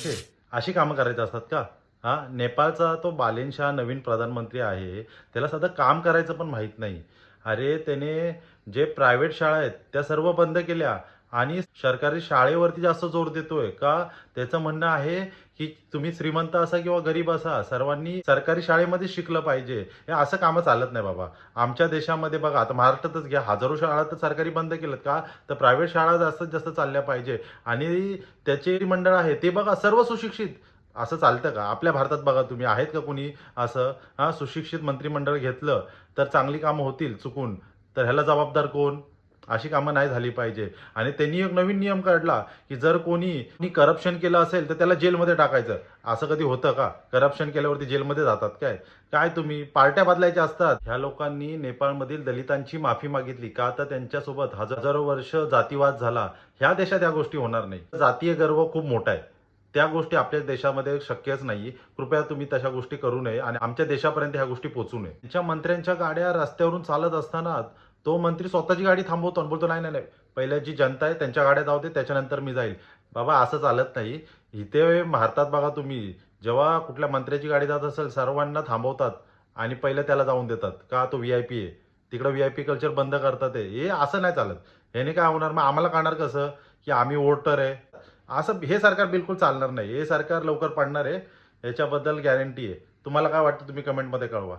द्यायचे, अशी कामं करायची असतात का? हां, नेपाळचा तो बालेन शाह नवीन प्रधानमंत्री आहे. त्याला साधं काम करायचं पण माहीत नाही. अरे, त्याने जे प्रायव्हेट शाळा आहेत, त्या सर्व बंद केल्या आणि सरकारी शाळेवरती जास्त जोर देतोय. का? त्याचं म्हणणं आहे, की तुम्ही श्रीमंत असा किंवा गरीब असा, सर्वांनी सरकारी शाळेमध्येच शिकलं पाहिजे. हे असं कामं चालत नाही बाबा. आमच्या देशामध्ये बघा, आता महाराष्ट्रातच घ्या, हजारो शाळा तर सरकारी बंद केल्यात. का? तर प्रायव्हेट शाळा जास्तीत जास्त चालल्या पाहिजे आणि त्याचे मंडळ आहे, ते बघा सर्व सुशिक्षित. असं चालतं का? आपल्या भारतात बघा तुम्ही आहेत का कुणी असं? हां, सुशिक्षित मंत्रिमंडळ घेतलं तर चांगली कामं होतील चुकून. तर ह्याला जबाबदार कोण? अशी कामं नाही झाली पाहिजे. आणि त्यांनी एक नवीन नियम काढला, की जर कोणी करप्शन केलं असेल तर त्याला जेलमध्ये टाकायचं. असं कधी होतं का? करप्शन केल्यावरती जेलमध्ये जातात काय? काय तुम्ही पार्ट्या बदलायच्या असतात. ह्या लोकांनी नेपाळमधील दलितांची माफी मागितली. का? तर त्यांच्यासोबत हजारो वर्ष जातीवाद झाला. ह्या देशात ह्या गोष्टी होणार नाही. जातीय गर्व खूप मोठा आहे. त्या गोष्टी आपल्या देशामध्ये शक्यच नाही. कृपया तुम्ही तशा गोष्टी करू नये आणि आमच्या देशापर्यंत ह्या गोष्टी पोहोचू नये. त्यांच्या मंत्र्यांच्या गाड्या रस्त्यावरून चालत असताना तो मंत्री स्वतःची गाडी थांबवतो आणि बोलतो, "नाही, नाही, नाही. पहिल्या जी जनता आहे त्यांच्या गाड्या जाऊ दे, त्याच्यानंतर मी जाईल." बाबा असं चालत नाही. इथे भारतात बघा तुम्ही, जेव्हा कुठल्या मंत्र्याची गाडी जात असेल, सर्वांना थांबवतात आणि पहिलं त्याला जाऊन देतात. का? तो व्ही-आय-पी आहे. तिकडं व्ही-आय-पी कल्चर बंद करतात आहे. हे असं नाही चालत. ह्याने काय होणार? मग आम्हाला कळणार कसं, की आम्ही वोटर आहे? असं हे सरकार बिलकुल चालणार नाही. हे सरकार लवकर पडणार आहे. याच्याबद्दल गॅरंटी आहे. तुम्हाला काय वाटतं तुम्ही कमेंटमध्ये कळवा.